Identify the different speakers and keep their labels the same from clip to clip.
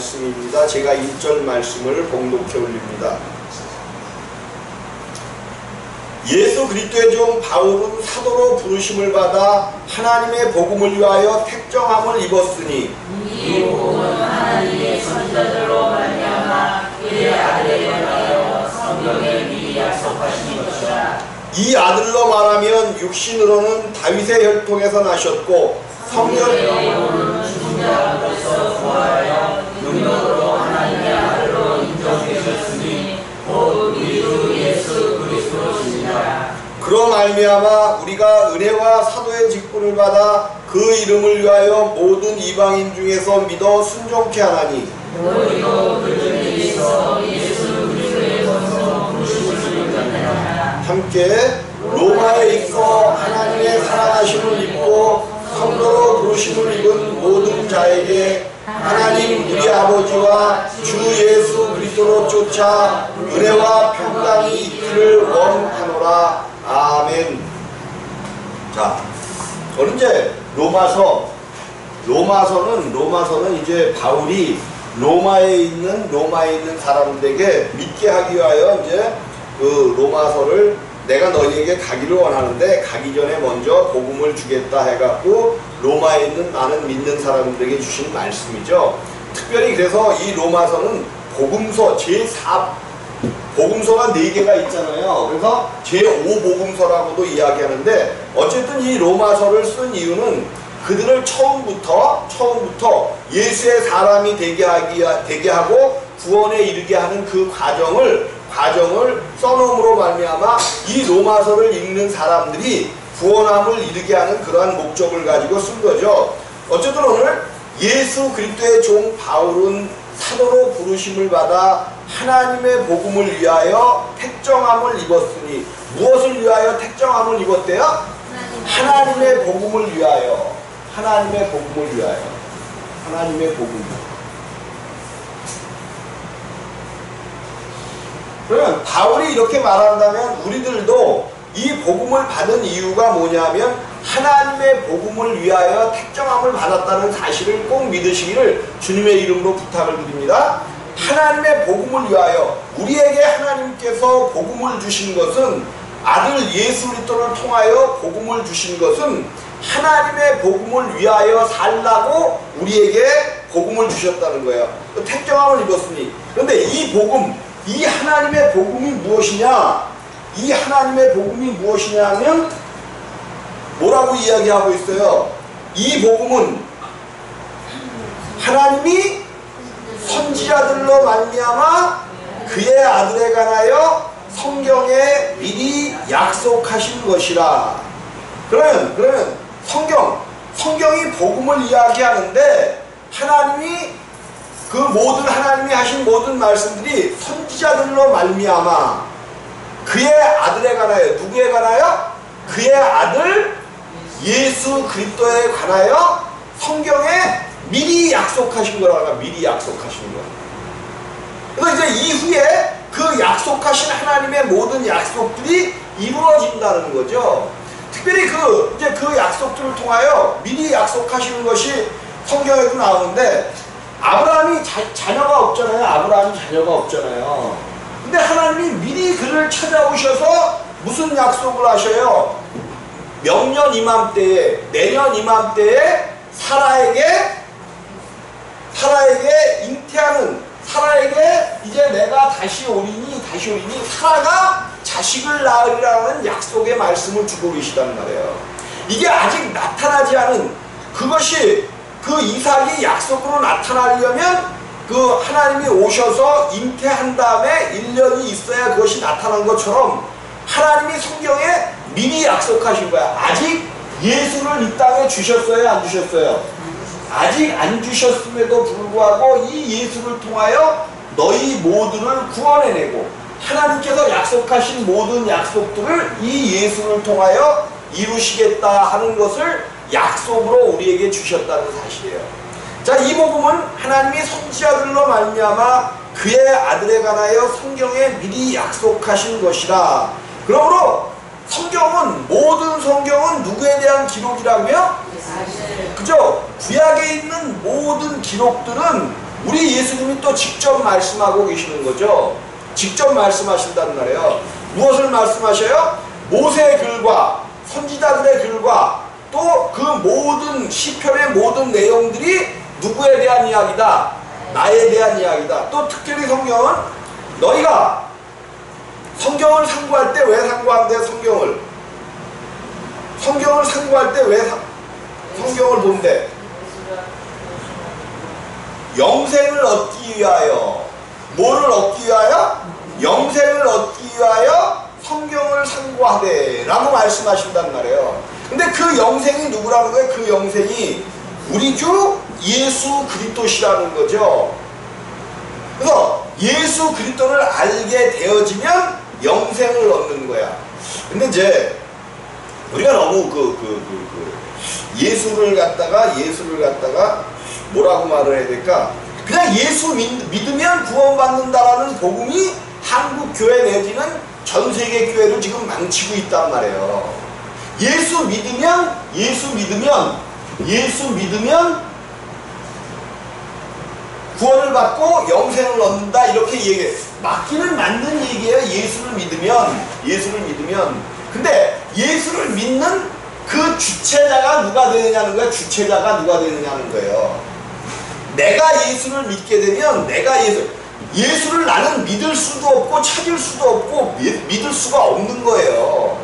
Speaker 1: 말씀입니다. 제가 1절 말씀을 봉독해 올립니다. 예수 그리스도의 종 바울은 사도로 부르심을 받아 하나님의 복음을 위하여 택정함을 입었으니
Speaker 2: 이 복음은 하나님의 선지자들로 말미암아 그의 아들에 관하여 성경에 미리 약속하신 것이라.
Speaker 1: 이 아들로 말하면 육신으로는 다윗의 혈통에서 나셨고 성령의
Speaker 2: 영으로는 죽은 자 가운데서 부활하여 능력으로 하나님의 아들로 인정되셨으니 곧 우리 주 예수 그리스도시니라.
Speaker 1: 그로 말미암아 우리가 은혜와 사도의 직분을 받아 그 이름을 위하여 모든 이방인 중에서 믿어 순종케 하나니
Speaker 2: 너희도 그 중에 있어 예수 그리스도의 권세로 부르심을 받느니라.
Speaker 1: 함께 로마에 있어 하나님의 사랑하심을 입고 성도로 부르심을 입은 모든 자에게 하나님 우리 아버지와 주 예수 그리스도로 쫓아 은혜와 평강이 있기를 원하노라. 아멘. 자, 오늘 이제 로마서는 이제 바울이 로마에 있는 사람들에게 믿게 하기 위하여 이제 그 로마서를 내가 너희에게 가기를 원하는데 가기 전에 먼저 복음을 주겠다 해갖고 로마에 있는 많은 믿는 사람들에게 주신 말씀이죠. 특별히 그래서 이 로마서는 복음서 복음서가 4개가 있잖아요. 그래서 제5복음서라고도 이야기하는데 어쨌든 이 로마서를 쓴 이유는 그들을 처음부터 예수의 사람이 되게 하고 구원에 이르게 하는 그 과정을 써놓음으로 말미암아 이 로마서를 읽는 사람들이 구원함을 이르게 하는 그러한 목적을 가지고 쓴 거죠. 어쨌든 오늘 예수 그리스도의 종 바울은 사도로 부르심을 받아 하나님의 복음을 위하여 택정함을 입었으니 무엇을 위하여 택정함을 입었대요? 하나님의 복음을 위하여. 하나님의 복음. 그러면 바울이 이렇게 말한다면 우리들도 이 복음을 받은 이유가 뭐냐면 하나님의 복음을 위하여 택정함을 받았다는 사실을 꼭 믿으시기를 주님의 이름으로 부탁을 드립니다. 하나님의 복음을 위하여 우리에게 하나님께서 복음을 주신 것은 아들 예수 그리스도를 통하여 복음을 주신 것은 하나님의 복음을 위하여 살라고 우리에게 복음을 주셨다는 거예요. 택정함을 입었으니. 그런데 이 복음, 이 하나님의 복음이 무엇이냐? 이 하나님의 복음이 무엇이냐면 뭐라고 이야기하고 있어요? 이 복음은 하나님이 선지자들로 말미암아 그의 아들에 관하여 성경에 미리 약속하신 것이라. 그러면 성경이 복음을 이야기하는데 하나님이 하나님이 하신 모든 말씀들이 선지자들로 말미암아 그의 아들에 관하여, 누구에 관하여? 그의 아들 예수 그리스도에 관하여 성경에 미리 약속하신 거라고. 미리 약속하신 거. 그래서 이제 이후에 그 약속하신 하나님의 모든 약속들이 이루어진다는 거죠. 특별히 그 약속들을 통하여 미리 약속하시는 것이 성경에도 나오는데 아브라함이 자녀가 없잖아요. 근데 하나님이 미리 그를 찾아오셔서 무슨 약속을 하셔요? 명년 이맘때에, 내년 이맘때에 사라에게 잉태하는, 사라에게 이제 내가 다시 오리니 사라가 자식을 낳으리라는 약속의 말씀을 주고 계시단 말이에요. 이게 아직 나타나지 않은 그것이 그 이삭이 약속으로 나타나려면 그 하나님이 오셔서 잉태한 다음에 1년이 있어야 그것이 나타난 것처럼 하나님이 성경에 미리 약속하신 거야. 아직 예수를 이 땅에 주셨어요? 안 주셨어요? 아직 안 주셨음에도 불구하고 이 예수를 통하여 너희 모두를 구원해내고 하나님께서 약속하신 모든 약속들을 이 예수를 통하여 이루시겠다 하는 것을 약속으로 우리에게 주셨다는 사실이에요. 자, 이 복음은 하나님이 선지자들로 말미암아 그의 아들에 관하여 성경에 미리 약속하신 것이라. 그러므로 모든 성경은 누구에 대한 기록이라고요? 그죠? 구약에 있는 모든 기록들은 우리 예수님이 또 직접 말씀하고 계시는 거죠. 직접 말씀하신단 말이에요. 무엇을 말씀하셔요? 모세의 글과 선지자들의 글과 또 그 모든 시편의 모든 내용들이 누구에 대한 이야기다? 나에 대한 이야기다. 또 특별히 성경은 너희가 성경을 상고할 때 왜 상고한대? 성경을 상고할 때 왜 성경을 본대? 영생을 얻기 위하여. 뭐를 얻기 위하여? 영생을 얻기 위하여 성경을 상고하되 라고 말씀하신단 말이에요. 근데 그 영생이 누구라는 거예요? 그 영생이 우리 주 예수 그리스도시라는 거죠. 그래서 예수 그리스도를 알게 되어지면 영생을 얻는 거야. 근데 이제 우리가 너무 예수를 갖다가 뭐라고 말을 해야 될까? 그냥 예수 믿으면 구원받는다라는 복음이 한국 교회 내지는 전 세계 교회를 지금 망치고 있단 말이에요. 예수 믿으면 구원을 받고 영생을 얻는다 이렇게 얘기해. 맞기는 맞는 얘기예요. 예수를 믿으면. 근데 예수를 믿는 그 주체자가 누가 되느냐는 거예요. 내가 예수를 믿게 되면 예수를 나는 믿을 수도 없고 찾을 수도 없고 믿을 수가 없는 거예요.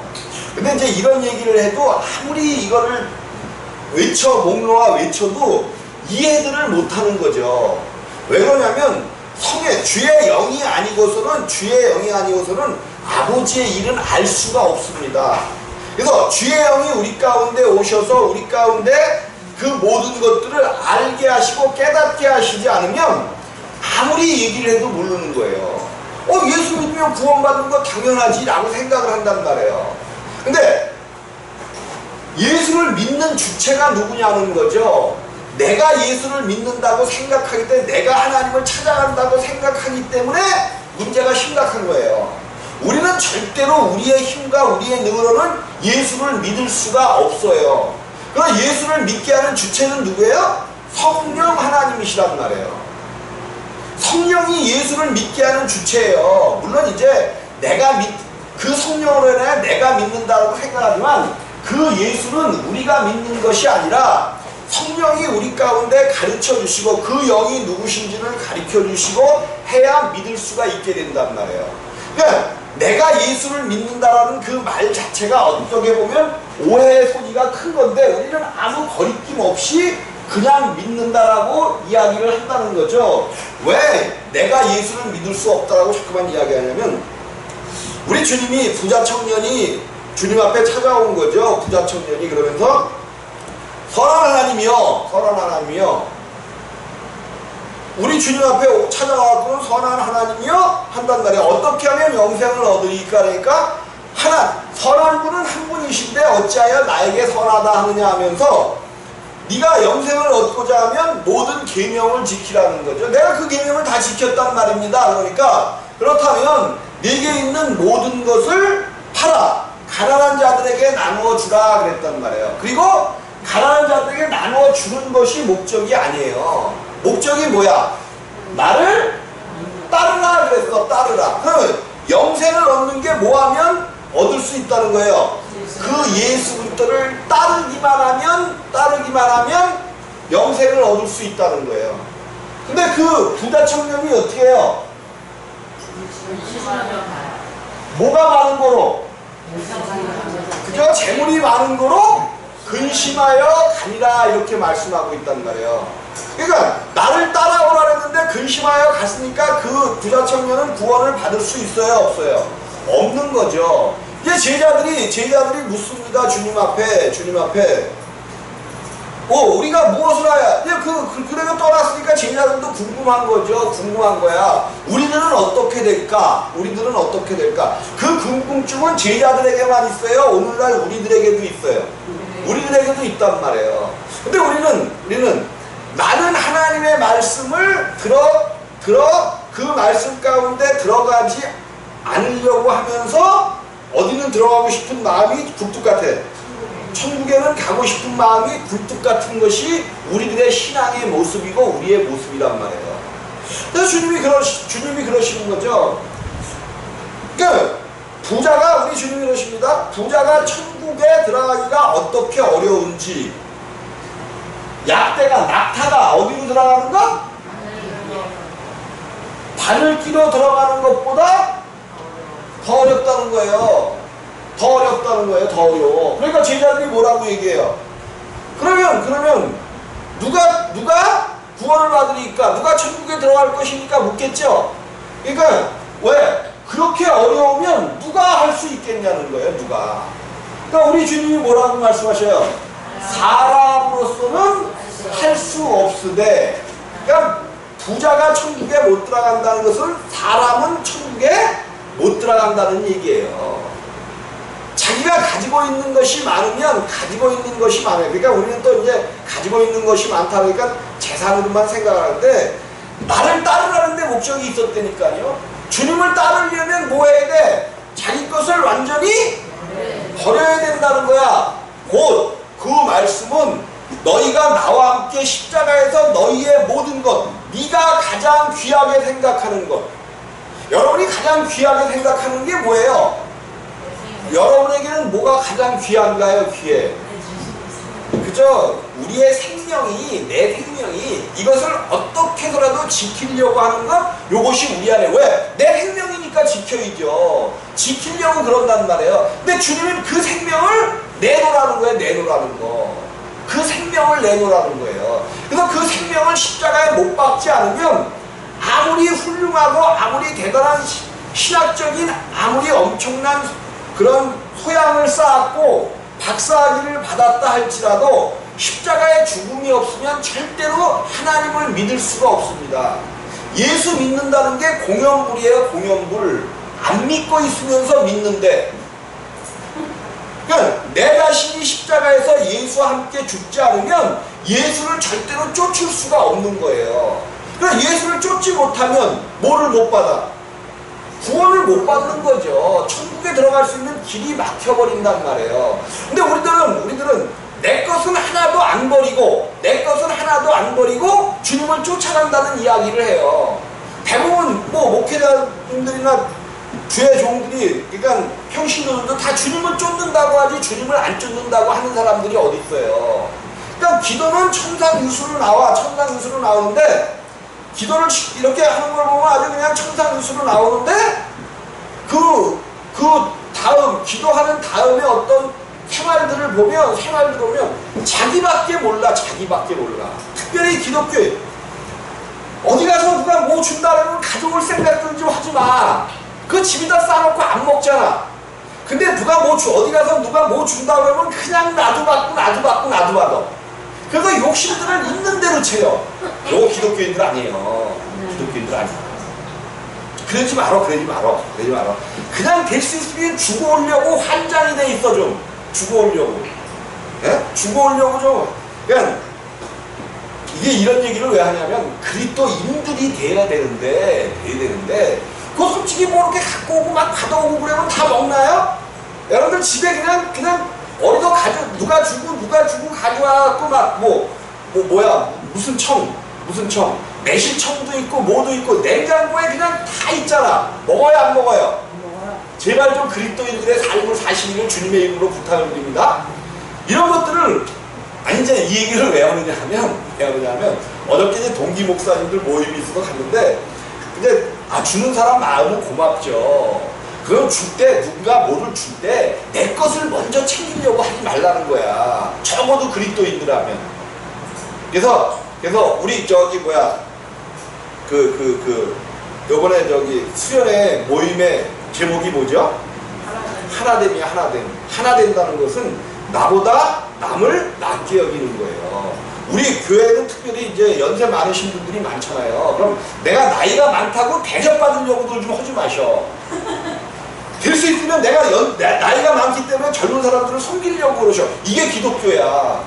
Speaker 1: 근데 이제 이런 얘기를 해도 아무리 이거를 목놓아 외쳐도 이해들을 못하는 거죠. 왜 그러냐면 주의 영이 아니고서는 아버지의 일은 알 수가 없습니다. 그래서 주의 영이 우리 가운데 오셔서 우리 가운데 그 모든 것들을 알게 하시고 깨닫게 하시지 않으면 아무리 얘기를 해도 모르는 거예요. 예수 믿으면 구원받는 거 당연하지 라고 생각을 한단 말이에요. 근데 예수를 믿는 주체가 누구냐는 거죠. 내가 예수를 믿는다고 생각하기 때문에 내가 하나님을 찾아간다고 생각하기 때문에 문제가 심각한 거예요. 우리는 절대로 우리의 힘과 우리의 능으로는 예수를 믿을 수가 없어요. 그럼 예수를 믿게 하는 주체는 누구예요? 성령 하나님이시란 말이에요. 성령이 예수를 믿게 하는 주체예요. 물론 이제 그 성령으로 인해 내가 믿는다고 생각하지만 그 예수는 우리가 믿는 것이 아니라 성령이 우리 가운데 가르쳐 주시고 그 영이 누구신지를 가르쳐 주시고 해야 믿을 수가 있게 된단 말이에요. 그러니까 내가 예수를 믿는다라는 그 말 자체가 어떻게 보면 오해의 소지가 큰 건데 우리는 아무 거리낌 없이 그냥 믿는다라고 이야기를 한다는 거죠. 왜 내가 예수를 믿을 수 없다라고 자꾸만 이야기하냐면 우리 주님이 부자 청년이 주님 앞에 찾아온 거죠. 부자 청년이 그러면서 선한 하나님이요 우리 주님 앞에 찾아와서 선한 하나님이요 한단 말이에요. 어떻게 하면 영생을 얻으리까? 그러니까 선한 분은 한 분이신데 어찌하여 나에게 선하다 하느냐 하면서 네가 영생을 얻고자 하면 모든 계명을 지키라는 거죠. 내가 그 계명을 다 지켰단 말입니다. 그러니까 그렇다면 네게 있는 모든 것을 팔아 가난한 자들에게 나누어 주라 그랬단 말이에요. 그리고 가난한 자들에게 나누어 주는 것이 목적이 아니에요. 목적이 뭐야? 나를 따르라 그랬어. 따르라. 그러면 영생을 얻는 게 뭐하면 얻을 수 있다는 거예요. 그 예수 그리스도를 따르기만 하면 영생을 얻을 수 있다는 거예요. 근데 그 부자 청년이 어떻게 해요? 뭐가 많은 거로? 그죠? 재물이 많은 거로 근심하여 가니라 이렇게 말씀하고 있단 말이에요. 그러니까 나를 따라오라 했는데 근심하여 갔으니까 그 부자 청년은 구원을 받을 수 있어요? 없어요? 없는 거죠. 이제 제자들이 묻습니다. 주님 앞에 우리가 무엇을 하야? 그래도 떠났으니까 제자들도 궁금한 거죠. 궁금한 거야. 우리들은 어떻게 될까? 그 궁금증은 제자들에게만 있어요? 오늘날 우리들에게도 있어요. 우리들에게도 있단 말이에요. 근데 우리는 많은 하나님의 말씀을 그 말씀 가운데 들어가지 않으려고 하면서 어디는 들어가고 싶은 마음이 굴뚝 같아. 천국에는 가고 싶은 마음이 굴뚝 같은 것이 우리들의 신앙의 모습이고 우리의 모습이란 말이에요. 그래서 주님이 그러시는 거죠. 그러니까 부자가, 우리 주님이 그러십니다. 부자가 천국에 들어가기가 어떻게 어려운지, 낙타가 어디로 들어가는 것? 바늘 끼러 들어가는 것보다 더 어렵다는 거예요. 더 어려워. 그러니까 제자들이 뭐라고 얘기해요? 그러면 누가 구원을 받으니까, 누가 천국에 들어갈 것이니까 묻겠죠. 그러니까 왜? 그렇게 어려우면 누가 할 수 있겠냐는 거예요. 누가. 그러니까 우리 주님이 뭐라고 말씀하셔요? 사람으로서는 할 수 없으되, 그러니까 부자가 천국에 못 들어간다는 것은 사람은 천국에 못 들어간다는 얘기예요. 자기가 가지고 있는 것이 많으면 그러니까 우리는 또 이제 가지고 있는 것이 많다 그러니까 재산으로만 생각하는데, 나를 따르라는데 목적이 있었다니까요. 주님을 따르려면 뭐 해야 돼? 자기 것을 완전히 버려야 된다는 거야. 곧 그 말씀은 너희가 나와 함께 십자가에서 너희의 모든 것, 네가 가장 귀하게 생각하는 것, 여러분이 가장 귀하게 생각하는 게 뭐예요? 여러분에게는 뭐가 가장 귀한가요? 귀해. 그죠? 우리의 생명이, 내 생명이 이것을 어떻게 해서라도 지키려고 하는 것, 요것이 우리 안에. 왜? 내 생명이니까 지켜야죠. 지키려고 그런단 말이에요. 근데 주님은 그 생명을 내놓으라는 거예요. 내놓으라는 거. 그 생명을 내놓으라는 거예요. 그래서 그 생명을 십자가에 못 박지 않으면 아무리 훌륭하고 아무리 대단한 신학적인, 아무리 엄청난 그런 소양을 쌓았고 박사학위를 받았다 할지라도 십자가에 죽음이 없으면 절대로 하나님을 믿을 수가 없습니다. 예수 믿는다는 게 공연불이에요. 공연불. 안 믿고 있으면서 믿는데, 그러니까 내 자신이 십자가에서 예수와 함께 죽지 않으면 예수를 절대로 쫓을 수가 없는 거예요. 그러니까 예수를 쫓지 못하면 뭐를 못 받아? 구원을 못 받는 거죠. 천국에 들어갈 수 있는 길이 막혀버린단 말이에요. 근데 우리들은 내 것은 하나도 안 버리고 주님을 쫓아간다는 이야기를 해요. 대부분 목회자님들이나 주의 종들이, 그러니까 평신도들도 다 주님을 쫓는다고 하지 주님을 안 쫓는다고 하는 사람들이 어디 있어요. 그러니까 기도는 천상유수로 나오는데, 기도를 이렇게 하는 걸 보면 아주 그냥 천상유수로 나오는데, 그 다음, 기도하는 다음에 어떤 생활들을 보면 자기밖에 몰라. 특별히 기독교에 어디 가서 누가 뭐 준다 그러면 가져올 생각도 좀 하지 마. 그 집에다 싸놓고 안 먹잖아. 근데 어디 가서 누가 뭐 준다 그러면 그냥 나도 받아. 그래서 욕심들을 있는 대로 채요. 요거 기독교인들 아니에요. 그러지 마라. 그냥 될 수 있으면 주고 오려고 환장이 돼 있어. 좀 주고 오려고. 예? 주고 오려고 좀. 그러니까 이게 이런 얘기를 왜 하냐면, 그리스도인들이 돼야 되는데 그거 솔직히 뭐 이렇게 갖고 오고 막 받아오고 그러면 다 먹나요? 여러분들 집에 그냥 어디서 누가 주고 가져와갖고 막 무슨 청 매실청도 있고 뭐도 있고 냉장고에 그냥 다 있잖아. 먹어요 안 먹어요? 제발 좀 그리스도인들의 삶을 사시기를 주님의 이름으로 부탁을 드립니다. 이런 것들을, 이제 이 얘기를 왜 하느냐면 어저께 이제 동기 목사님들 모임이 있어서 갔는데, 이제 주는 사람 마음은 고맙죠. 그럼 줄 때, 누군가 뭐를 줄 때 내 것을 먼저 챙기려고 하지 말라는 거야. 적어도 그리스도인들하면. 그래서 우리 요번에 수련회 모임의 제목이 뭐죠? 하나됨이야. 하나 된다는 것은 나보다 남을 낫게 여기는 거예요. 우리 교회는 특별히 이제 연세 많으신 분들이 많잖아요. 그럼 내가 나이가 많다고 대접받으려고들 좀 하지 마셔. 될 수 있으면 내가 나이가 많기 때문에 젊은 사람들을 섬기려고 그러셔. 이게 기독교야.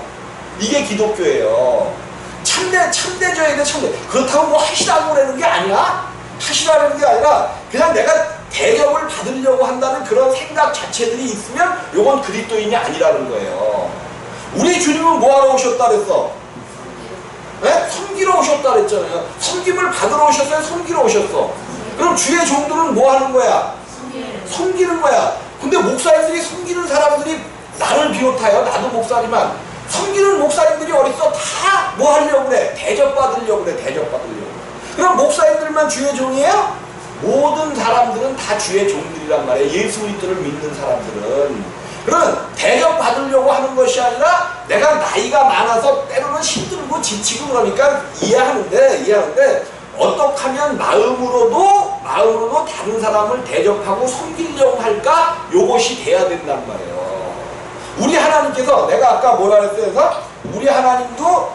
Speaker 1: 이게 기독교예요. 참되져야 돼, 참돼. 그렇다고 뭐 하시라고 그러는 게 아니야. 하시라는 게 아니라 그냥 내가 대접을 받으려고 한다는 그런 생각 자체들이 있으면 요건 그리스도인이 아니라는 거예요. 우리 주님은 뭐하러 오셨다 그랬어? 네? 섬기러 오셨다 그랬잖아요. 섬김을 받으러 오셨어요? 섬기러 오셨어? 그럼 주의 종들은 뭐 하는 거야? 섬기는 거야. 근데 목사님들이 섬기는 사람들이 나를 비롯하여, 나도 목사지만 섬기는 목사님들이 어딨어? 다 뭐 하려고 그래? 대접받으려고 그래. 대접받으려고. 그럼 목사님들만 주의 종이에요? 모든 사람들은 다 주의 종들이란 말이에요. 예수 그리스도를 믿는 사람들은. 그러면 대접받으려고 하는 것이 아니라 내가 나이가 많아서 때로는 힘들고 지치고 그러니까 이해하는데 어떻게 하면 마음으로도 다른 사람을 대접하고 섬기려고 할까? 요것이 돼야 된단 말이에요. 우리 하나님께서, 내가 아까 뭐라 그랬어요? 그래서 우리 하나님도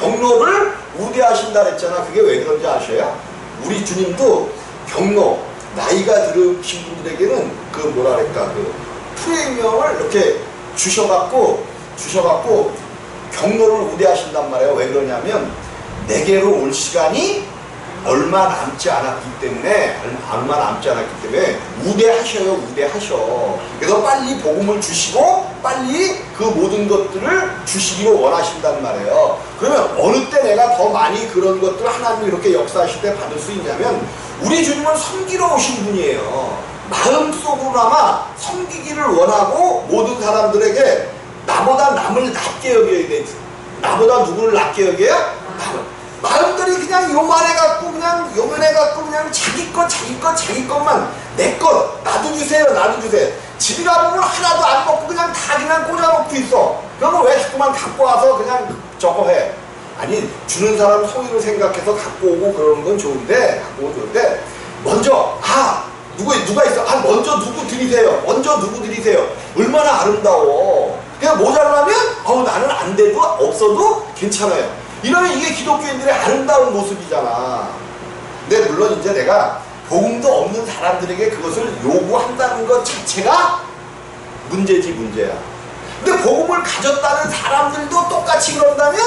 Speaker 1: 경로를 우대하신다 그랬잖아. 그게 왜 그런지 아셔요? 우리 주님도 경로, 나이가 들으신 분들에게는 그 뭐라 그럴까, 그 프리미엄을 이렇게 주셔갖고 경로를 우대하신단 말이에요. 왜 그러냐면 내게로 올 시간이 얼마 남지 않았기 때문에 우대하셔. 그래서 빨리 복음을 주시고 빨리 그 모든 것들을 주시기를 원하신단 말이에요. 그러면 어느 때 내가 더 많이 그런 것들을 하나님이 이렇게 역사하실 때 받을 수 있냐면 우리 주님은 섬기러 오신 분이에요. 마음속으로나마 섬기기를 원하고 모든 사람들에게 나보다 남을 낮게 여겨야 돼. 나보다 누구를 낮게 여겨요? 마음들이 그냥 요만해갖고 그냥 자기 것만 내 것 나도 주세요. 집에 가보면 하나도 안 먹고 그냥 다 그냥 꽂아놓고 있어. 그러면 왜 자꾸만 갖고 와서 그냥 저거 해? 아니, 주는 사람 성의를 생각해서 갖고 오고 그러는 건 좋은데 먼저 누가 있어? 먼저 누구 드리세요. 얼마나 아름다워. 그냥 모자라면 나는 안 돼도 없어도 괜찮아요. 이러면 이게 기독교인들의 아름다운 모습이잖아. 근데 물론 이제 내가 복음도 없는 사람들에게 그것을 요구한다는 것 자체가 문제야. 근데 복음을 가졌다는 사람들도 똑같이 그런다면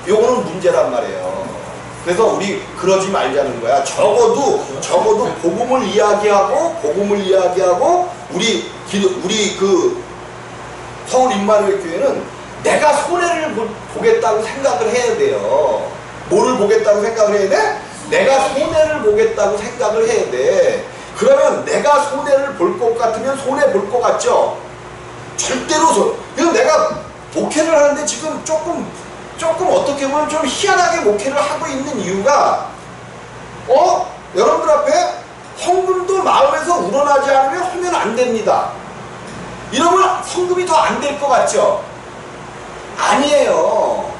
Speaker 1: 요거는 문제란 말이에요. 그래서 우리 그러지 말자는 거야. 적어도 복음을 이야기하고 우리 그 서울 임마누엘 교회는 내가 손해를 보겠다고 생각을 해야 돼요. 뭐를 보겠다고 생각을 해야 돼? 내가 손해를 보겠다고 생각을 해야 돼. 그러면 내가 손해를 볼 것 같으면 손해 볼 것 같죠? 절대로 그래서 내가 목회를 하는데 지금 조금 어떻게 보면 좀 희한하게 목회를 하고 있는 이유가 여러분들 앞에 헌금도 마음에서 우러나지 않으면 하면 안 됩니다. 이러면 헌금이 더 안 될 것 같죠? 아니에요.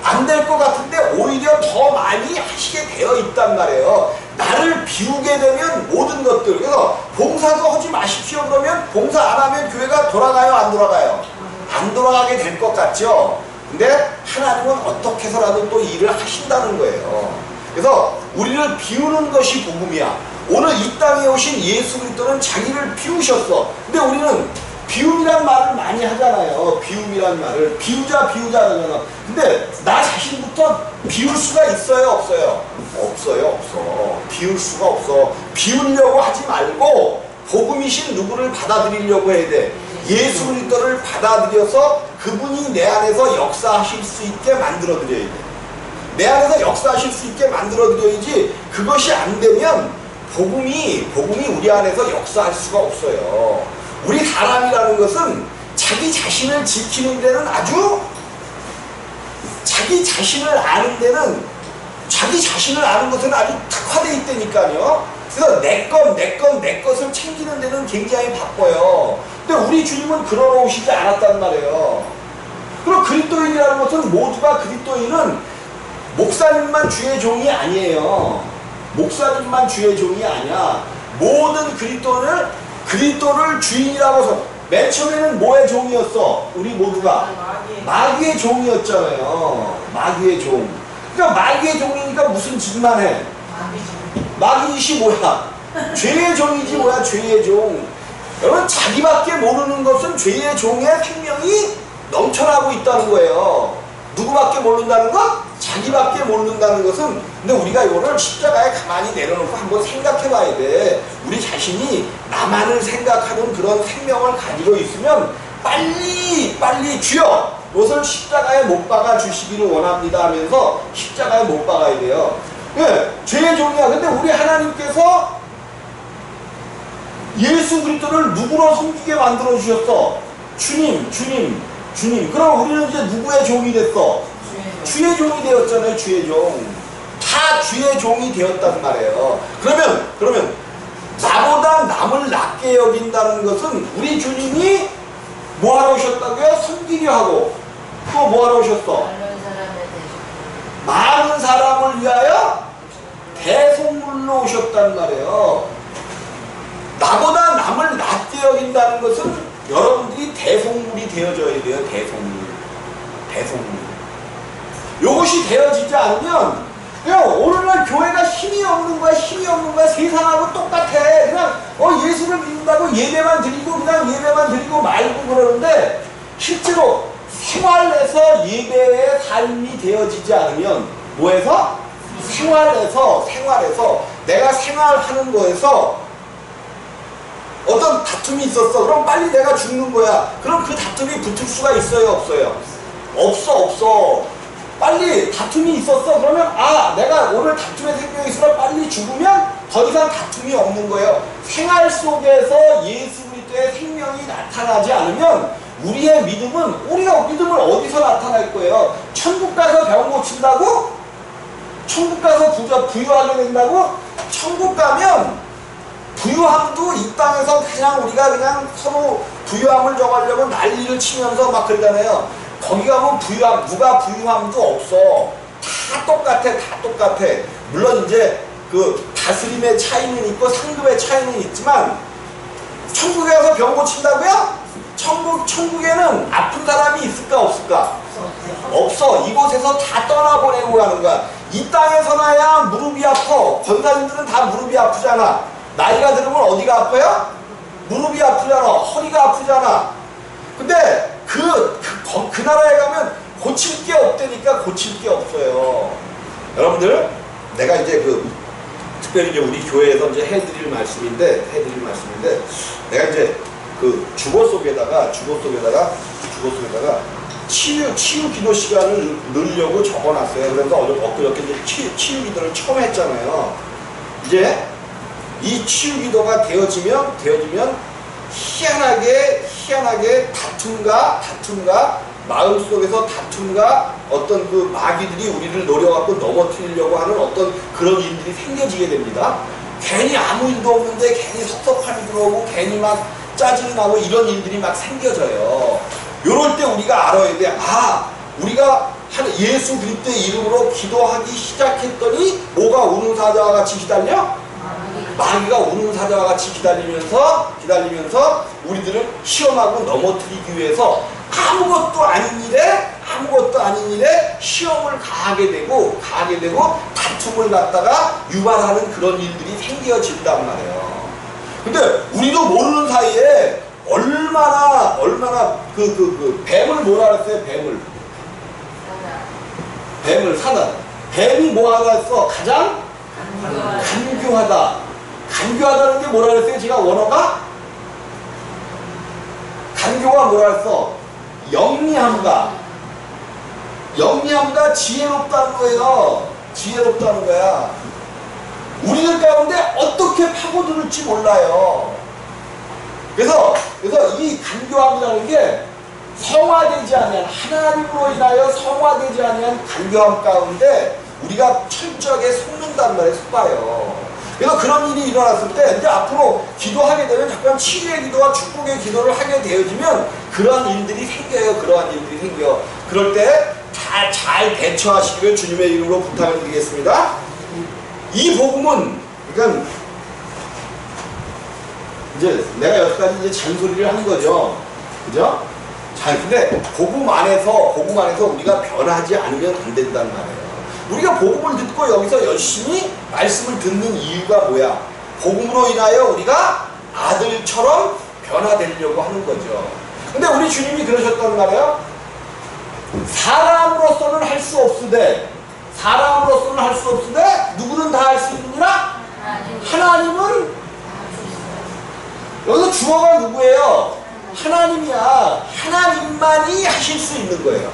Speaker 1: 안 될 것 같은데 오히려 더 많이 하시게 되어 있단 말이에요. 나를 비우게 되면 모든 것들. 그래서 봉사도 하지 마십시오. 그러면 봉사 안 하면 교회가 돌아가요? 안 돌아가요? 안 돌아가게 될 것 같죠? 근데 하나님은 어떻게 해서라도 또 일을 하신다는 거예요. 그래서 우리를 비우는 것이 복음이야. 오늘 이 땅에 오신 예수 그리스도는 자기를 비우셨어. 근데 우리는 비움이란 말을 많이 하잖아요. 비움이란 말을 비우자 그러잖아. 근데 나 자신부터 비울 수가 있어요? 없어요? 없어. 비울 수가 없어. 비우려고 하지 말고 복음이신 누구를 받아들이려고 해야 돼. 예수 그리스도를 받아들여서 그분이 내 안에서 역사하실 수 있게 만들어드려야 돼. 내 안에서 역사하실 수 있게 만들어드려야지. 그것이 안 되면 복음이 우리 안에서 역사할 수가 없어요. 우리 사람이라는 것은 자기 자신을 지키는 데는 자기 자신을 아는 것은 아주 특화되어 있다니까요. 그래서 내 것을 챙기는 데는 굉장히 바빠요. 근데 우리 주님은 그러러 오시지 않았단 말이에요. 그리고 그리스도인이라는 것은 모두가 그리스도인은 목사님만 주의 종이 아니에요. 목사님만 주의 종이 아니야. 모든 그리스도를 주인이라고 해서 맨 처음에는 뭐의 종이었어? 우리 모두가 마귀의 종이었잖아요. 마귀의 종. 그러니까 마귀의 종이니까 무슨 짓만 해? 마귀 짓이 뭐야? 죄의 종이지 뭐야? 죄의 종. 여러분, 자기밖에 모르는 것은 죄의 종의 생명이 넘쳐나고 있다는 거예요. 누구밖에 모른다는 것? 자기밖에 모른다는 것은. 근데 우리가 이거를 십자가에 가만히 내려놓고 한번 생각해 봐야 돼. 우리 자신이 나만을 생각하는 그런 생명을 가지고 있으면 빨리 주여 이것을 십자가에 못 박아 주시기를 원합니다 하면서 십자가에 못 박아야 돼요. 예, 죄의 종이야. 근데 우리 하나님께서 예수 그리스도를 누구로 섬기게 만들어 주셨어? 주님. 그럼 우리는 이제 누구의 종이 됐어? 주의 종이 되었잖아요. 주의 종. 다 주의 종이 되었단 말이에요. 그러면 나보다 남을 낮게 여긴다는 것은 우리 주님이 뭐하러 오셨다고요? 섬기려 하고 또 뭐하러 오셨어? 많은 사람을 위하여 대속물로 오셨단 말이에요. 나보다 남을 낮게 여긴다는 것은 여러분들이 대속물이 되어져야 돼요. 대속물. 이것이 되어지지 않으면 그냥 오늘날 교회가 힘이 없는 거야. 세상하고 똑같아. 그냥 예수를 믿는다고 예배만 드리고 말고 그러는데 실제로 생활에서 예배의 삶이 되어지지 않으면 뭐해서? 생활에서 내가 생활하는 거에서 어떤 다툼이 있었어. 그럼 빨리 내가 죽는 거야. 그럼 그 다툼이 붙을 수가 있어요? 없어요? 없어. 빨리 다툼이 있었어. 그러면 내가 오늘 다툼의 생명이 있으면 빨리 죽으면 더 이상 다툼이 없는 거예요. 생활 속에서 예수 그리스도의 생명이 나타나지 않으면 우리의 우리가 믿음을 어디서 나타날 거예요? 천국 가서 병 고친다고? 천국 가서 부유하게 된다고? 천국 가면 부유함도 이 땅에서 우리가 서로 부유함을 정하려고 난리를 치면서 막 그러잖아요. 거기 가면 누가 부유함도 없어. 다 똑같아. 물론 이제 그 다스림의 차이는 있고 상급의 차이는 있지만 천국에 가서 병 고친다고요? 천국에는 아픈 사람이 있을까 없을까? 없어. 이곳에서 다 떠나보내고 가는 거야. 이 땅에서나야 무릎이 아파. 권사님들은 다 무릎이 아프잖아. 나이가 들으면 어디가 아파요? 무릎이 아프잖아. 허리가 아프잖아. 근데 그 나라에 가면 고칠 게 없다니까. 고칠 게 없어요. 여러분들, 내가 이제 특별히 이제 우리 교회에서 이제 해드릴 말씀인데 내가 이제 그 주보 속에다가 치유 기도 시간을 넣으려고 적어놨어요. 그래서 엊그저께 이제 치유 기도를 처음 했잖아요. 이제 이 치유 기도가 되어지면 희한하게 다툼과 마음속에서 다툼과 어떤 그 마귀들이 우리를 노려갖고 넘어뜨리려고 하는 어떤 그런 일들이 생겨지게 됩니다. 괜히 아무 일도 없는데 괜히 섭섭함이 들어오고 괜히 막 짜증이 나고 이런 일들이 막 생겨져요. 요럴 때 우리가 알아야 돼. 우리가 예수 그리스도의 이름으로 기도하기 시작했더니 뭐가 우는 사자와 같이 기다려? 마귀가 우는 사자와 같이 기다리면서 우리들을 시험하고 넘어뜨리기 위해서 아무것도 아닌 일에 시험을 가하게 되고 다툼을 갖다가 유발하는 그런 일들이 생겨진단 말이에요. 근데 우리도 모르는 사이에 얼마나 뱀을 뭐라 그랬어요? 뱀을 사단. 뱀이 뭐하다 했어? 가장 간교하다는 게 뭐라 그랬어요? 제가 원어가? 간교가 뭐라 했어? 영리함과 지혜롭다는 거예요. 지혜롭다는 거야. 우리들 가운데 어떻게 파고들을지 몰라요. 그래서 이 간교함이라는 게 성화되지 않은, 하나님으로 인하여 성화되지 않은 간교함 가운데 우리가 철저하게 속는단 말이에요. 속아요. 그래서 그런 일이 일어났을 때 이제 앞으로 기도하게 되면 잠깐 치유의 기도와 축복의 기도를 하게 되어지면 그러한 일들이 생겨요. 그럴 때 잘 대처하시기를 주님의 이름으로 부탁을 드리겠습니다. 이 복음은 그러니까 이제 내가 여기까지 이제 잔소리를 하는 거죠. 그죠? 자, 근데 복음 안에서 우리가 변하지 않으면 안 된단 말이에요. 우리가 복음을 듣고 여기서 열심히 말씀을 듣는 이유가 뭐야? 복음으로 인하여 우리가 아들처럼 변화되려고 하는 거죠. 근데 우리 주님이 그러셨단 말이에요. 사람으로서는 할 수 없으되 누구는 다 할 수 있느니라? 하나님은 여기서 주어가 누구예요? 하나님이야. 하나님만이 하실 수 있는 거예요.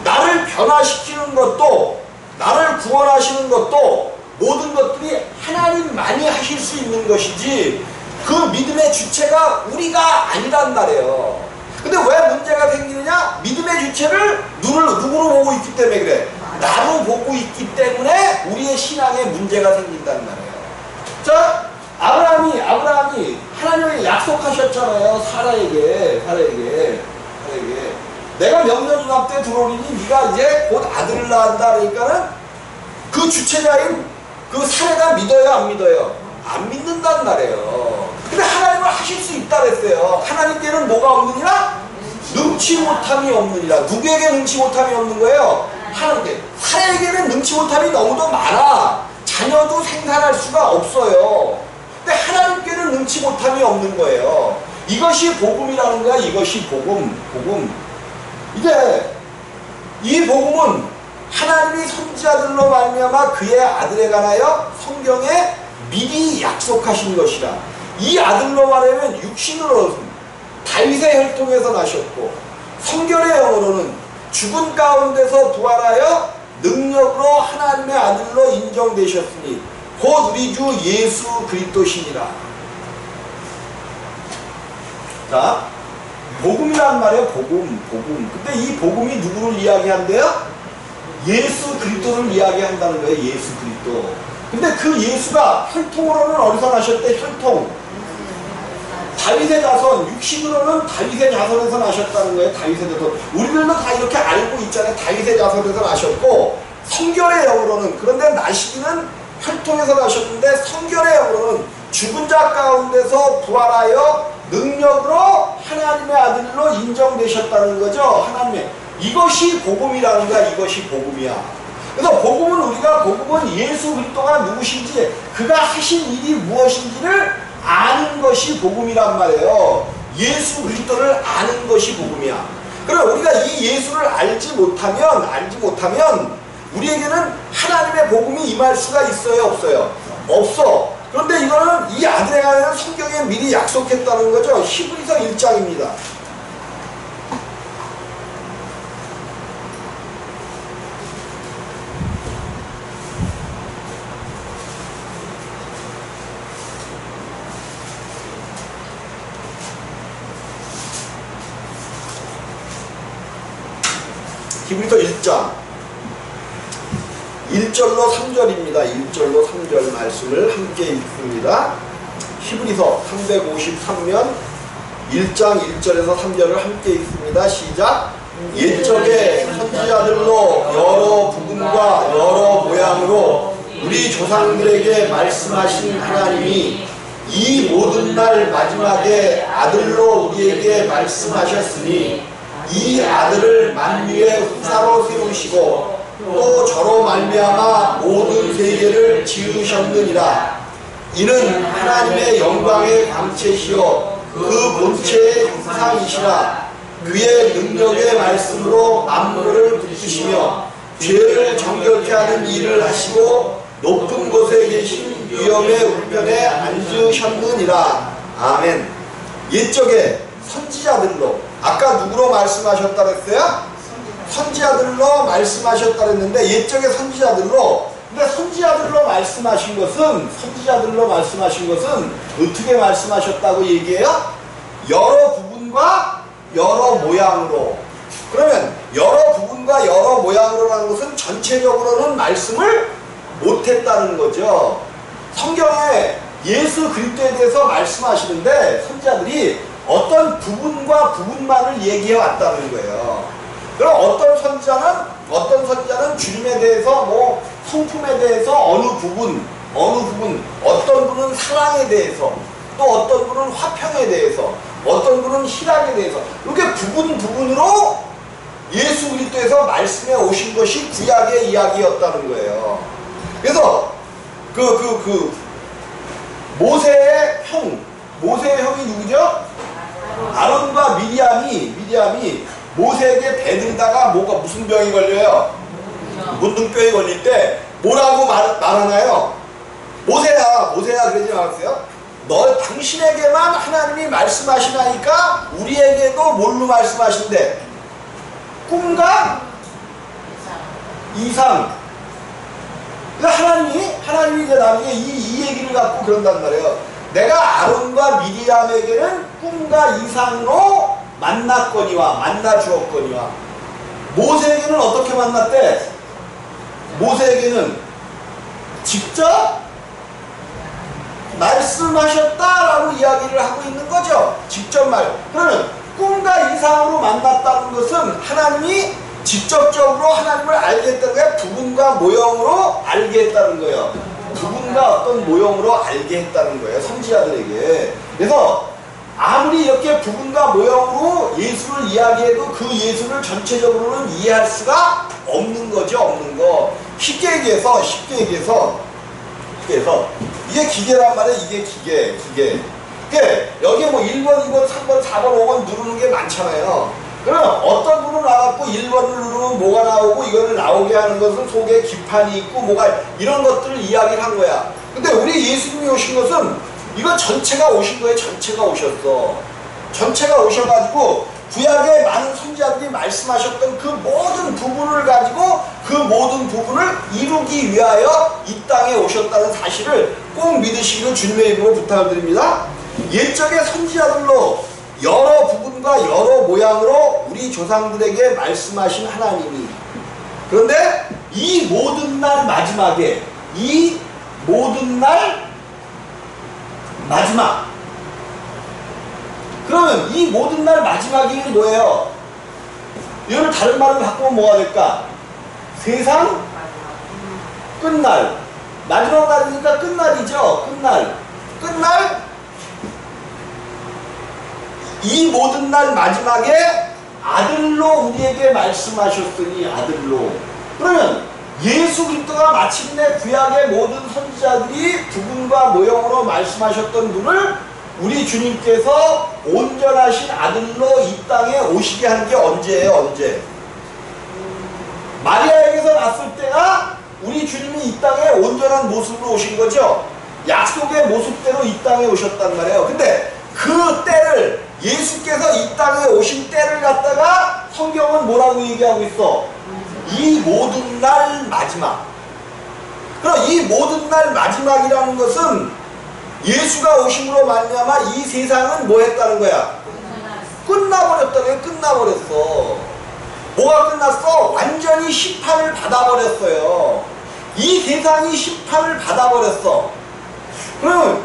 Speaker 1: 나를 변화시키는 것도, 나를 구원하시는 것도, 모든 것들이 하나님만이 하실 수 있는 것이지 그 믿음의 주체가 우리가 아니란 말이에요. 근데 왜 문제가 생기느냐? 믿음의 주체를 누구로 보고 있기 때문에 그래. 나로 보고 있기 때문에 우리의 신앙에 문제가 생긴다는 말이에요. 자, 아브라함이 하나님이 약속하셨잖아요. 사라에게 내가 명령이맘 때 들어오니 네가 이제 곧 아들을 낳는다. 그러니까는 그 주체자인 그 사례가 믿어요, 안 믿어요? 안 믿는단 말이에요. 근데 하나님은 하실 수 있다 그랬어요. 하나님께는 뭐가 없느니라? 능치 못함이 없느니라. 누구에게 능치 못함이 없는 거예요? 하나님께. 사례에게는 능치 못함이 너무도 많아. 자녀도 생산할 수가 없어요. 근데 하나님께는 능치 못함이 없는 거예요. 이것이 복음이라는 거야. 이것이 복음. 이제 이 복음은 하나님이 선지자들로 말미암아 그의 아들에 관하여 성경에 미리 약속하신 것이라. 이 아들로 말하면 육신으로 다윗의 혈통에서 나셨고, 성결의 영으로는 죽은 가운데서 부활하여 능력으로 하나님의 아들로 인정되셨으니 곧 우리 주 예수 그리스도시니라. 자, 복음이란 말이에요. 복음. 근데 이 복음이 누구를 이야기한대요? 예수 그리스도를 이야기한다는 거예요. 예수 그리스도. 근데 그 예수가 혈통으로는 어디서 나셨대? 혈통. 다윗의 자손, 육신으로는 다윗의 자손에서 나셨다는 거예요. 다윗의 자손. 우리들도 다 이렇게 알고 있잖아요. 다윗의 자손에서 나셨고, 성결의 영으로는, 그런데 나시기는 혈통에서 나셨는데 성결의 영으로는 죽은 자 가운데서 부활하여 능력으로 하나님의 아들로 인정되셨다는 거죠. 하나님의. 이것이 복음이라는 거야. 이것이 복음이야. 그래서 복음은 예수 그리스도가 누구신지, 그가 하신 일이 무엇인지를 아는 것이 복음이란 말이에요. 예수 그리스도를 아는 것이 복음이야. 그럼 우리가 이 예수를 알지 못하면 우리에게는 하나님의 복음이 임할 수가 있어요, 없어요? 없어. 그런데 이거는 이 아들에 관한 성경에 미리 약속했다는 거죠. 히브리서 1장입니다. 히브리서 1장 1절로 3절입니다. 1절로 3절 말씀을 함께 읽습니다. 히브리서 353면 1장 1절에서 3절을 함께 읽습니다. 시작. 옛적에 선지자들로 여러 부분과 여러 모양으로 우리 조상들에게 말씀하신 하나님이 이 모든 날 마지막에 아들로 우리에게 말씀하셨으니 이 아들을 만유의 후사로 세우시고 또 저로 말미암아 모든 세계를 지으셨느니라. 이는 하나님의 영광의 광채시요 그 본체의 형상이시라. 그의 능력의 말씀으로 만물을 붙이시며 죄를 정결케 하는 일을 하시고 높은 곳에 계신 위엄의 우편에 앉으셨느니라. 아멘. 옛적에 선지자들로, 아까 누구로 말씀하셨다 그랬어요? 선지자들로 말씀하셨다 그랬는데 옛적에 선지자들로. 근데 선지자들로 말씀하신 것은 어떻게 말씀하셨다고 얘기해요? 여러 부분과 여러 모양으로. 그러면 여러 부분과 여러 모양으로라는 것은 전체적으로는 말씀을 못했다는 거죠. 성경에 예수 그리스도에 대해서 말씀하시는데 선지자들이 어떤 부분과 부분만을 얘기해 왔다는 거예요. 그럼 어떤 선지자는 주님에 대해서, 성품에 대해서 어느 부분, 어떤 분은 사랑에 대해서, 또 어떤 분은 화평에 대해서, 어떤 분은 희락에 대해서, 이렇게 부분으로 예수 그리스도에서 말씀해 오신 것이 구약의 이야기였다는 거예요. 그래서 모세의 형이 누구죠? 아론과 미리암이 모세에게 배들다가 무슨 병이 걸려요? 문둥병이 걸릴 때 뭐라고 말하나요? 모세야 그러지 않았어요? 당신에게만 하나님이 말씀하시나니까 우리에게도 뭘로 말씀하신대? 꿈과 이상. 그러니까 하나님이 이제 나중에 이 얘기를 갖고 그런단 말이에요. 내가 아론과 미리암에게는 꿈과 이상으로 만나 주었거니와. 모세에게는 어떻게 만났대? 모세에게는 직접 말씀하셨다라고 이야기를 하고 있는 거죠. 직접 그러면 꿈과 이상으로 만났다는 것은 하나님이 직접적으로 하나님을 알게 했다는 거예요? 부분과 모형으로 알게 했다는 거예요. 부분과 어떤 모형으로 알게 했다는 거예요. 선지자들에게. 그래서 아무리 이렇게 부분과 모형으로 예수를 이야기해도 그 예수를 전체적으로는 이해할 수가 없는 거죠. 없는 거. 쉽게 얘기해서 이게 기계란 말이에요. 이게 기계. 여기에 뭐 1번, 2번, 3번, 4번, 5번 누르는 게 많잖아요. 그러면 어떤 분은 와갖고 1번을 누르면 뭐가 나오고 이거를 나오게 하는 것은 속에 기판이 있고 뭐가 이런 것들을 이야기를 한 거야. 근데 우리 예수님이 오신 것은 이거 전체가 오신 거예요. 전체가 오셨어. 전체가 오셔가지고 구약의 많은 선지자들이 말씀하셨던 그 모든 부분을 가지고 그 모든 부분을 이루기 위하여 이 땅에 오셨다는 사실을 꼭 믿으시기를 주님의 이름으로 부탁을 드립니다. 옛적의 선지자들로 여러 부분과 여러 모양으로 우리 조상들에게 말씀하신 하나님이, 그런데 이 모든 날 마지막에, 이 모든 날 마지막, 그러면 이 모든 날 마지막이 뭐예요? 이거를 다른 말로 바꾸면 뭐가 될까? 세상 끝날. 마지막 날이니까 끝날이죠. 끝날. 이 모든 날 마지막에 아들로 우리에게 말씀하셨으니, 아들로. 그러면 예수 그리스도가 마침내 구약의 모든 선지자들이 부분과 모형으로 말씀하셨던 분을 우리 주님께서 온전하신 아들로 이 땅에 오시게 한 게 언제예요? 언제? 마리아에게서 났을 때가 우리 주님이 이 땅에 온전한 모습으로 오신 거죠. 약속의 모습대로 이 땅에 오셨단 말이에요. 근데 그 때를, 예수께서 이 땅에 오신 때를 갖다가 성경은 뭐라고 얘기하고 있어? 이 모든 날 마지막. 그럼 이 모든 날 마지막이라는 것은 예수가 오심으로 말미암아 이 세상은 뭐 했다는 거야? 끝나버렸다는 거야. 끝나버렸어. 뭐가 끝났어? 완전히 심판을 받아버렸어요. 이 세상이 심판을 받아버렸어. 그럼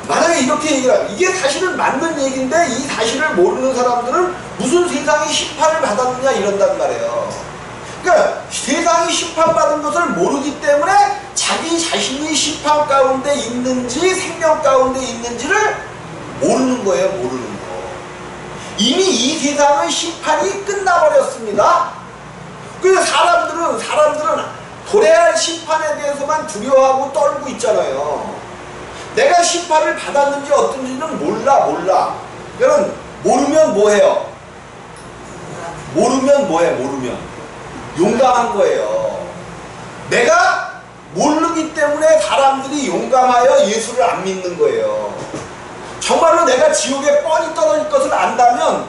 Speaker 1: 만약에 이렇게 얘기를 하면, 이게 사실은 맞는 얘기인데 이 사실을 모르는 사람들은 무슨 세상이 심판을 받았느냐 이런단 말이에요. 그러니까 세상이 심판받은 것을 모르기 때문에 자기 자신이 심판 가운데 있는지 생명 가운데 있는지를 모르는 거예요. 모르는 거. 이미 이 세상의 심판이 끝나버렸습니다. 그래서 사람들은 도래할 심판에 대해서만 두려워하고 떨고 있잖아요. 내가 심판을 받았는지 어떤지는 몰라. 그러면 모르면 뭐해요? 모르면 용감한 거예요. 내가 모르기 때문에 사람들이 용감하여 예수를 안 믿는 거예요. 정말로 내가 지옥에 뻔히 떨어질 것을 안다면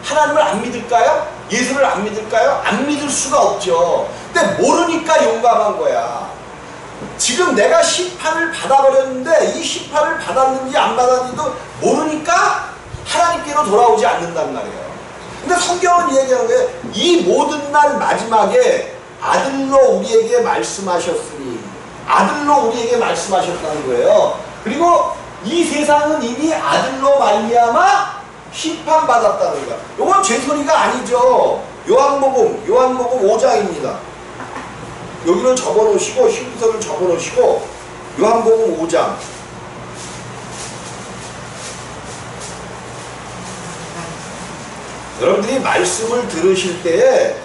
Speaker 1: 하나님을 안 믿을까요? 예수를 안 믿을까요? 안 믿을 수가 없죠. 근데 모르니까 용감한 거야. 지금 내가 심판을 받아버렸는데 이 심판을 받았는지 안 받았는지도 모르니까 하나님께로 돌아오지 않는단 말이에요. 근데 성경은 얘기하는 거예요. 이 모든 날 마지막에 아들로 우리에게 말씀하셨으니, 아들로 우리에게 말씀하셨다는 거예요. 그리고 이 세상은 이미 아들로 말미암아 심판받았다는 거야. 이건 제 소리가 아니죠. 요한복음 5장입니다. 여기는 접어놓으시고, 신구서를 접어놓으시고, 요한복음 5장. 여러분들이 말씀을 들으실 때에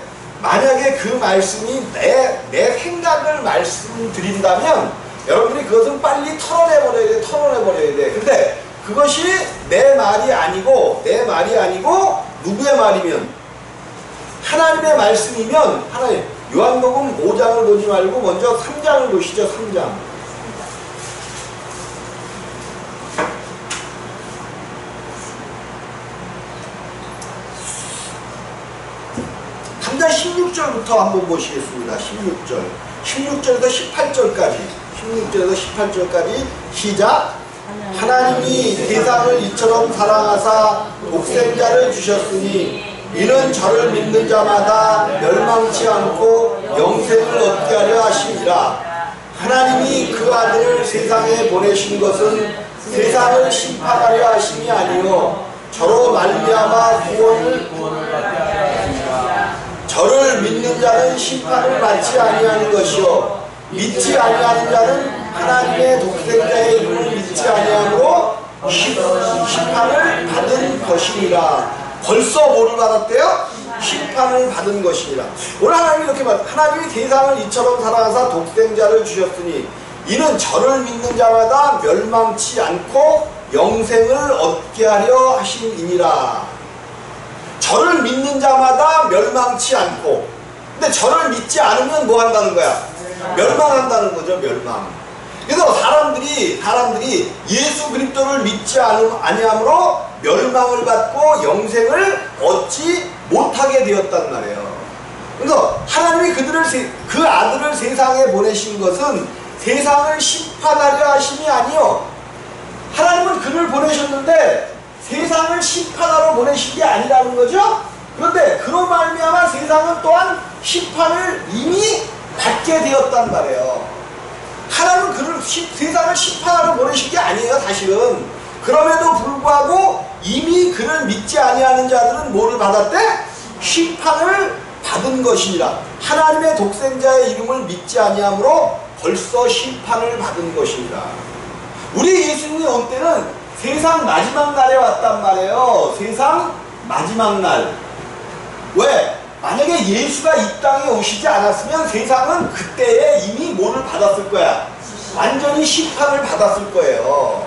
Speaker 1: 만약에 그 말씀이 내 생각을 말씀드린다면 여러분들이 그것은 빨리 털어내버려야 돼. 근데 그것이 내 말이 아니고 누구의 말이면? 하나님의 말씀이면 하나님. 요한복음 5장을 보지 말고 먼저 3장을 보시죠. 3장. 16절부터 한번 보시겠습니다. 16절. 16절에서 18절까지. 16절에서 18절까지 시작. 하나님이 세상을 이처럼 사랑하사 독생자를 주셨으니 이는 저를 믿는 자마다 멸망치 않고 영생을 얻게 하려 하심이라. 하나님이 그 아들을 세상에 보내신 것은 세상을 심판하려 하심이 아니요 저로 말미암아 구원을 받게 하려 하심이라. 저를 믿는 자는 심판을 받지 아니하는 것이요 믿지 아니하는 자는 하나님의 독생자의 이름을 믿지 아니하므로 심판을 받은 것이니라. 벌써 뭐를 받았대요? 심판을 받은 것이니라. 오늘 하나님이 이렇게 하나님이 세상을 이처럼 사랑하사 독생자를 주셨으니 이는 저를 믿는 자마다 멸망치 않고 영생을 얻게 하려 하심이니라. 저를 믿는 자마다 멸망치 않고. 근데 저를 믿지 않으면 뭐 한다는 거야? 멸망한다는 거죠. 멸망. 그래서 사람들이 예수 그리스도를 믿지 아니함으로 멸망을 받고 영생을 얻지 못하게 되었단 말이에요. 그래서 하나님이 그 아들을 세상에 보내신 것은 세상을 심판하려 하심이 아니요 하나님은 그를 보내셨는데 세상을 심판하러 보내신 게 아니라는 거죠. 그런데 그로 말미암아 세상은 또한 심판을 이미 받게 되었단 말이에요. 하나님은 그를 세상을 심판하러 보내신 게 아니에요. 사실은. 그럼에도 불구하고 이미 그를 믿지 아니하는 자들은 뭐를 받았대? 심판을 받은 것이니라. 하나님의 독생자의 이름을 믿지 아니함으로 벌써 심판을 받은 것이니라. 우리 예수님이 온 때는 세상 마지막 날에 왔단 말이에요. 세상 마지막 날. 왜? 만약에 예수가 이 땅에 오시지 않았으면 세상은 그때에 이미 뭐를 받았을 거야? 완전히 심판을 받았을 거예요.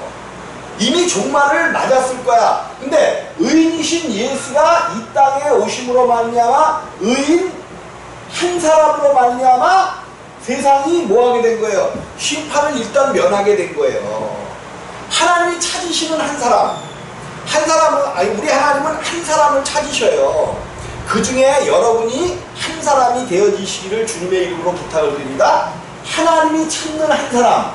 Speaker 1: 이미 종말을 맞았을 거야. 근데 의인이신 예수가 이 땅에 오심으로 말미암아 의인 한 사람으로 말미암아 세상이 뭐하게 된 거예요? 심판을 일단 면하게 된 거예요. 하나님이 찾으시는 한 사람은 우리 하나님은 한 사람을 찾으셔요. 그 중에 여러분이 한 사람이 되어지시기를 주님의 이름으로 부탁을 드립니다. 하나님이 찾는 한 사람.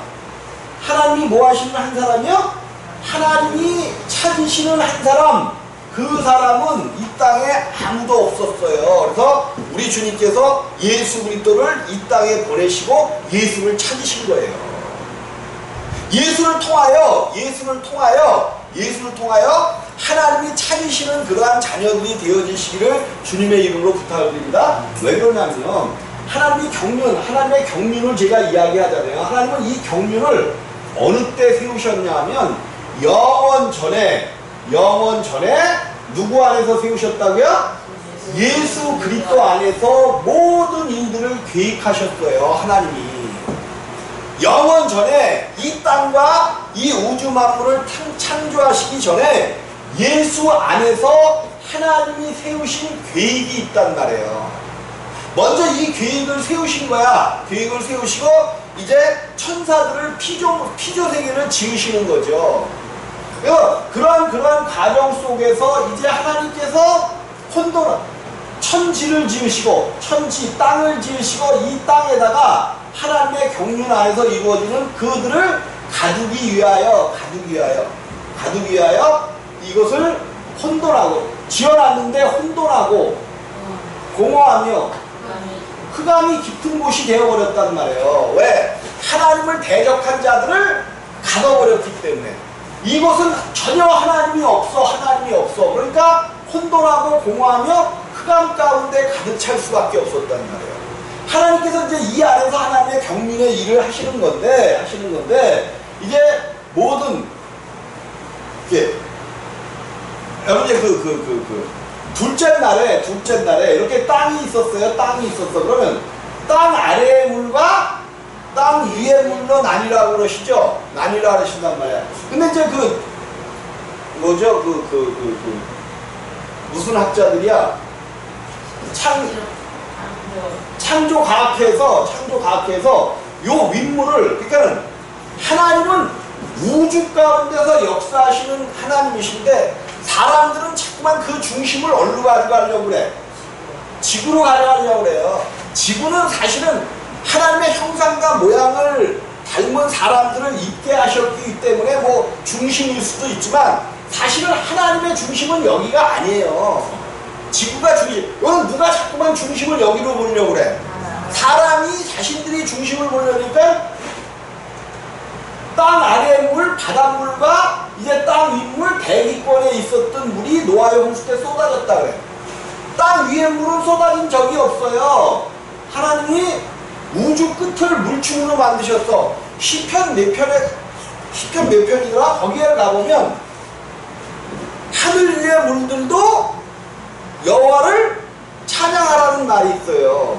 Speaker 1: 하나님이 뭐 하시는 한 사람이요? 하나님이 찾으시는 한 사람. 그 사람은 이 땅에 아무도 없었어요. 그래서 우리 주님께서 예수 그리스도를 이 땅에 보내시고 예수를 찾으신 거예요. 예수를 통하여 하나님이 찾으시는 그러한 자녀들이 되어지시기를 주님의 이름으로 부탁을 드립니다. 왜 그러냐면 하나님의 경륜을 제가 이야기하잖아요. 하나님은 이 경륜을 어느 때 세우셨냐 하면 영원 전에 누구 안에서 세우셨다고요? 예수 그리스도 안에서 모든 일들을 계획하셨어요. 하나님이. 영원 전에 이 땅과 이 우주 만물을 창조하시기 전에 예수 안에서 하나님이 세우신 계획이 있단 말이에요. 먼저 이 계획을 세우신 거야. 계획을 세우시고 이제 천사들을 피조 세계를 지으시는 거죠. 그러한 과정 속에서 이제 하나님께서 천지를 지으시고 땅을 지으시고 이 땅에다가 하나님의 경륜 안에서 이루어지는 그들을 가두기 위하여 이것을 지어놨는데 혼돈하고 공허하며 흑암이 깊은 곳이 되어버렸단 말이에요. 왜? 하나님을 대적한 자들을 가둬버렸기 때문에. 이곳은 전혀 하나님이 없어. 그러니까 혼돈하고 공허하며 흑암 가운데 가득 찰 수밖에 없었단 말이에요. 하나님께서 이제 이 안에서 하나님의 경륜의 일을 하시는 건데 이제 모든 여러분 이제 둘째 날에 이렇게 땅이 있었어요. 그러면 땅 아래의 물과 땅 위의 물로 나뉘라고 그러시죠. 나뉘라 그러신단 말이야. 근데 이제 무슨 학자들이야? 창조과학회에서 요 윗물을, 그러니까 하나님은 우주 가운데서 역사하시는 하나님이신데 사람들은 자꾸만 그 중심을 어디로 가져가려고 그래? 지구로 가져가려고 그래요. 지구는 사실은 하나님의 형상과 모양을 닮은 사람들을 있게 하셨기 때문에 뭐 중심일 수도 있지만 사실은 하나님의 중심은 여기가 아니에요. 지구가 중심. 이건 누가 자꾸만 중심을 여기로 보려고 그래. 사람이 자신들이 중심을 보려니까 땅 아래 물, 바닷물과 이제 땅 윗물, 대기권에 있었던 물이 노아의 홍수 때 쏟아졌다 그래. 땅 위에 물은 쏟아진 적이 없어요. 하나님이 우주 끝을 물층으로 만드셨어. 시편 몇 편이더라? 거기에 가보면 하늘 위의 물들도 여호와를 찬양하라는 말이 있어요.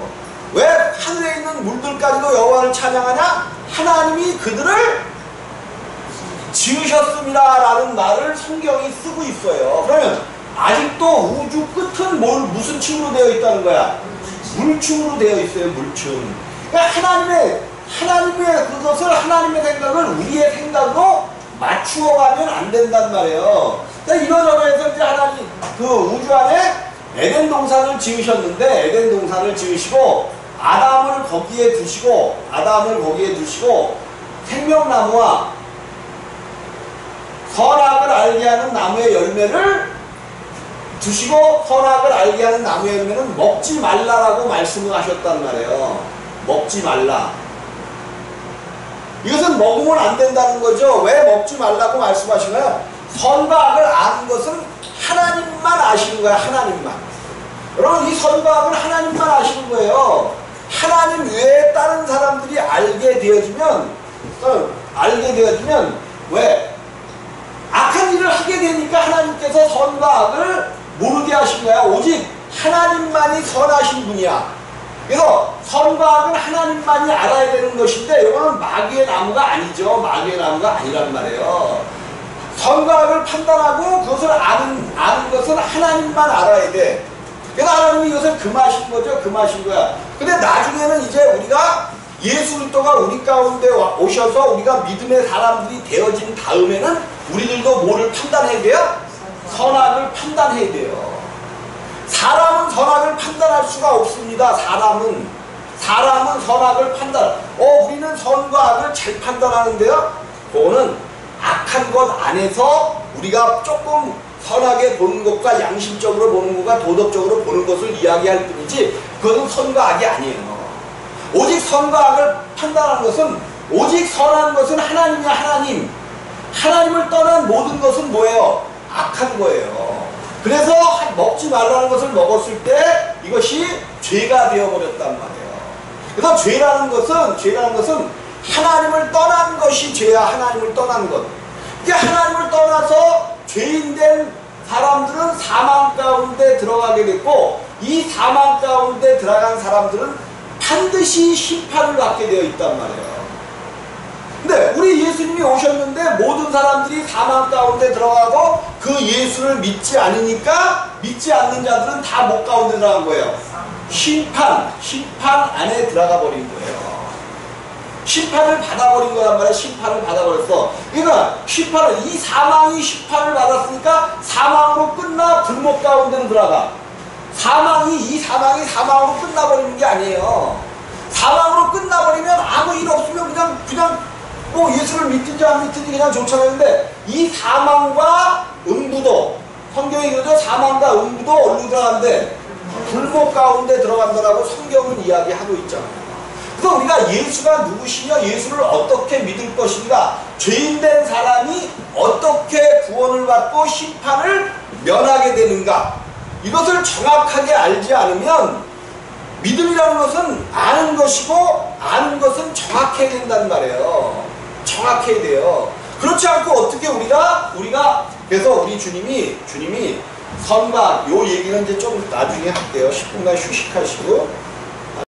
Speaker 1: 왜 하늘에 있는 물들까지도 여호와를 찬양하냐? 하나님이 그들을 지으셨습니다 라는 말을 성경이 쓰고 있어요. 그러면 아직도 우주 끝은 무슨 층으로 되어 있다는 거야? 물층으로 되어 있어요. 물층. 그러니까 하나님의 그것을, 하나님의 생각을 우리의 생각으로 맞추어가면 안 된단 말이에요. 그러니까 이러저러 해서 이제 하나님 그 우주 안에 에덴 동산을 지으셨는데, 에덴 동산을 지으시고 아담을 거기에 두시고 생명나무와 선악을 알게 하는 나무의 열매를 두시고, 선악을 알게 하는 나무의 열매는 먹지 말라라고 말씀을 하셨단 말이에요. 먹지 말라. 이것은 먹으면 안 된다는 거죠. 왜 먹지 말라고 말씀하시나요? 선과 악을 아는 것은 하나님만 아시는 거야. 하나님만. 여러분, 이 선과 악을 하나님만 아시는 거예요. 하나님 외에 다른 사람들이 알게 되어지면 왜? 악한 일을 하게 되니까 하나님께서 선과 악을 모르게 하신 거야. 오직 하나님만이 선하신 분이야. 그래서 선과 악은 하나님만이 알아야 되는 것인데, 이거는 마귀의 나무가 아니죠. 마귀의 나무가 아니란 말이에요. 선과 악을 판단하고 그것을 아는 것은 하나님만 알아야 돼. 그래서 하나님이 이것을 금하신 거죠. 금하신 거야. 근데 나중에는 이제 우리가 예수 그리스도가 우리 가운데 오셔서 우리가 믿음의 사람들이 되어진 다음에는 우리들도 뭐를 판단해야 돼요? 선악을 판단해야 돼요. 사람은 선악을 판단할 수가 없습니다. 사람은 선악을 우리는 선과 악을 잘 판단하는데요. 그거는 악한 것 안에서 우리가 조금 선하게 보는 것과 양심적으로 보는 것과 도덕적으로 보는 것을 이야기할 뿐이지, 그것은 선과 악이 아니에요. 오직 선과 악을 판단하는 것은, 오직 선한 것은 하나님이야. 하나님을 떠난 모든 것은 뭐예요? 악한 거예요. 그래서 먹지 말라는 것을 먹었을 때 이것이 죄가 되어버렸단 말이에요. 그래서 죄라는 것은 하나님을 떠난 것이 죄야. 하나님을 떠난 것. 그러니까 하나님을 떠나서 죄인된 사람들은 사망 가운데 들어가게 됐고, 이 사망 가운데 들어간 사람들은 반드시 심판을 받게 되어 있단 말이에요. 근데 우리 예수님이 오셨는데 모든 사람들이 사망 가운데 들어가고 그 예수를 믿지 않으니까 믿지 않는 자들은 다 못 가운데 들어간 거예요. 심판 안에 들어가 버린 거예요. 심판을 받아버린 거란 말이에요. 심판을 받아버렸어. 그러니까 이 사망이 심판을 받았으니까 사망으로 끝나 불못 가운데로 들어가. 이 사망이 사망으로 끝나버리는 게 아니에요. 사망으로 끝나버리면 아무 일 없으면 그냥 뭐 예수를 믿든지 안 믿든지 그냥 좋잖아요. 이 사망과 음부도, 성경이 그러죠. 사망과 음부도 어디로 들어간대? 불못 가운데 들어간다라고 성경은 이야기하고 있잖아요. 그래서 우리가 예수가 누구시며 예수를 어떻게 믿을 것인가, 죄인된 사람이 어떻게 구원을 받고 심판을 면하게 되는가, 이것을 정확하게 알지 않으면 믿음이라는 것은 아는 것이고, 아는 것은 정확해야 된단 말이에요. 정확해야 돼요. 그렇지 않고 어떻게 우리가 그래서 우리 주님이 선과 요 얘기는 이제 좀 나중에 할게요. 10분간 휴식하시고